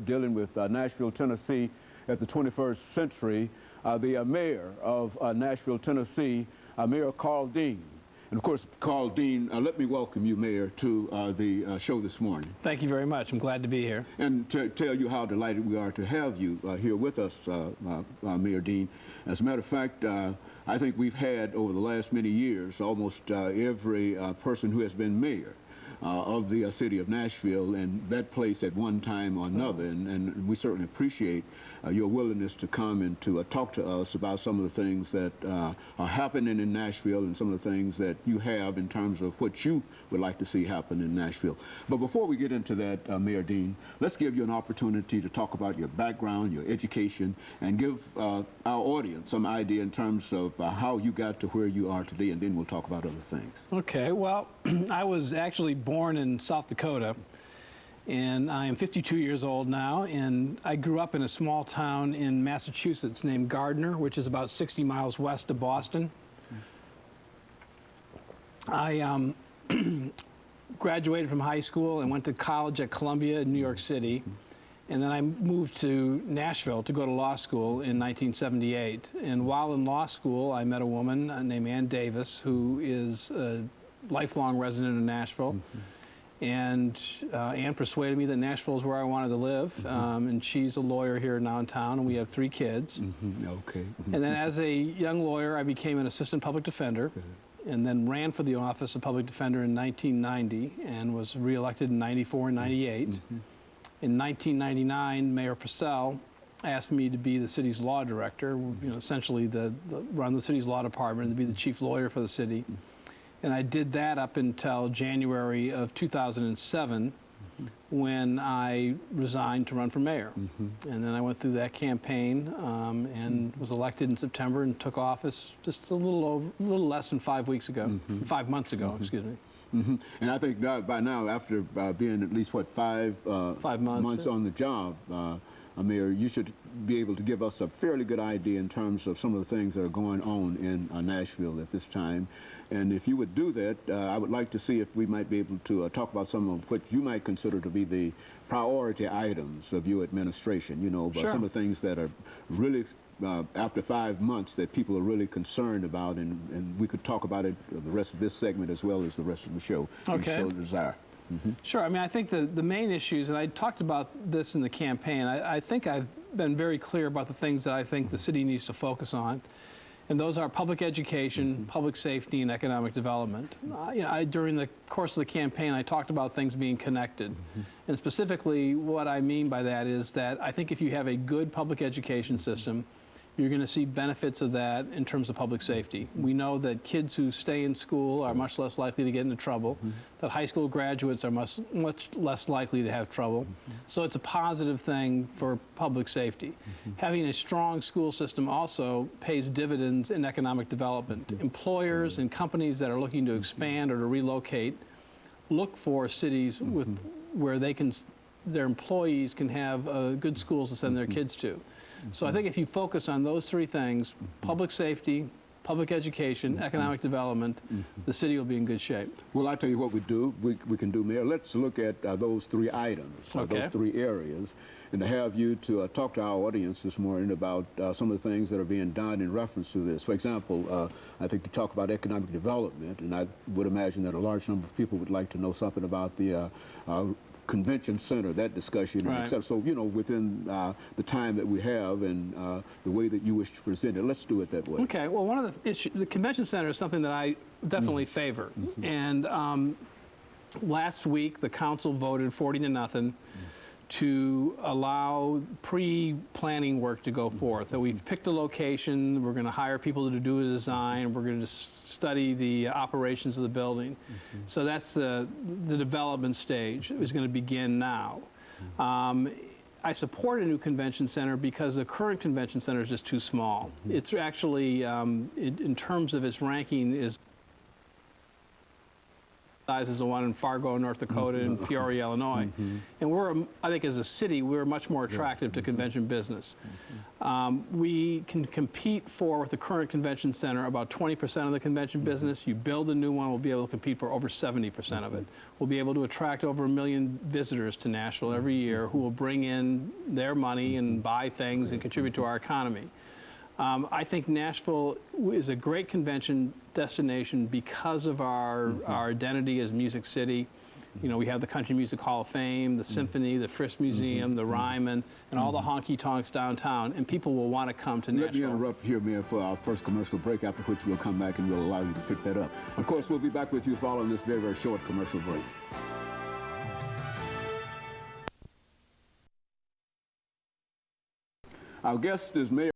Dealing with Nashville, Tennessee at the 21st century. The mayor of Nashville, Tennessee, Mayor Karl Dean. And of course, Karl Dean, let me welcome you, Mayor, to the show this morning. Thank you very much. I'm glad to be here. And to tell you how delighted we are to have you here with us, Mayor Dean. As a matter of fact, I think we've had over the last many years almost every person who has been mayor of the city of Nashville and that place at one time or another, and we certainly appreciate your willingness to come and to talk to us about some of the things that are happening in Nashville and some of the things that you have in terms of what you would like to see happen in Nashville. But before we get into that, Mayor Dean, let's give you an opportunity to talk about your background, your education, and give our audience some idea in terms of how you got to where you are today, and then we'll talk about other things. Okay, well, I was actually born in South Dakota, and I am 52 years old now, and I grew up in a small town in Massachusetts named Gardner, which is about 60 miles west of Boston. I graduated from high school and went to college at Columbia in New York City, and then I moved to Nashville to go to law school in 1978. And while in law school, I met a woman named Ann Davis, who is a lifelong resident of Nashville. And Ann persuaded me that Nashville is where I wanted to live, and she's a lawyer here now in town, and we have 3 kids. Okay. And then as a young lawyer, I became an assistant public defender, and then ran for the office of public defender in 1990, and was reelected in 94 and 98. In 1999, Mayor Purcell asked me to be the city's law director, you know, essentially run the city's law department and to be the chief lawyer for the city. And I did that up until January of 2007, when I resigned to run for mayor. And then I went through that campaign and was elected in September and took office just a little less than 5 weeks ago, 5 months ago, excuse me. And I think by now, after being at least, what, 5 months on the job, Mayor, you should be able to give us a fairly good idea in terms of some of the things that are going on in Nashville at this time. And if you would do that, I would like to see if we might be able to talk about some of what you might consider to be the priority items of your administration, you know, some of the things that are really, after 5 months, that people are really concerned about, and we could talk about it the rest of this segment as well as the rest of the show. Okay. So desire. Sure. I mean, I think the main issues, and I talked about this in the campaign, I think I've been very clear about the things that I think the city needs to focus on. And those are public education, public safety, and economic development. You know, during the course of the campaign, I talked about things being connected. And specifically, what I mean by that is that I think if you have a good public education system, you're going to see benefits of that in terms of public safety. We know that kids who stay in school are much less likely to get into trouble, that high school graduates are much less likely to have trouble. So it's a positive thing for public safety. Having a strong school system also pays dividends in economic development. Employers and companies that are looking to expand or to relocate look for cities where their employees can have good schools to send their kids to. So I think if you focus on those 3 things, public safety, public education, economic development, the city will be in good shape. Well, I'll tell you what we can do, Mayor. Let's look at those 3 items, those 3 areas, and to have you to talk to our audience this morning about some of the things that are being done in reference to this. For example, I think you talk about economic development, and I would imagine that a large number of people would like to know something about the convention center, that discussion, right. Etc. So, you know, within the time that we have and the way that you wish to present it, let's do it that way. Okay. Well, one of the issues, the convention center is something that I definitely favor. And last week, the council voted 40-0 to allow pre-planning work to go forth. That we've picked a location, we're going to hire people to do a design, we're going to study the operations of the building. So that's the development stage is going to begin now. I support a new convention center because the current convention center is just too small. It's actually, in terms of its ranking, is size as the one in Fargo, North Dakota, and Peoria, Illinois. And we're, I think as a city, we're much more attractive to convention business. We can compete for, with the current convention center, about 20% of the convention business. You build a new one, we'll be able to compete for over 70% of it. We'll be able to attract over 1 million visitors to Nashville every year who will bring in their money and buy things and contribute to our economy. I think Nashville is a great convention destination because of our identity as Music City. You know, we have the Country Music Hall of Fame, the Symphony, the Frisk Museum, the Ryman, and all the honky-tonks downtown, and people will want to come to Nashville. Let me interrupt here, Mayor, for our first commercial break, after which we'll come back and we'll allow you to pick that up. Of course, we'll be back with you following this very, very short commercial break. Our guest is Mayor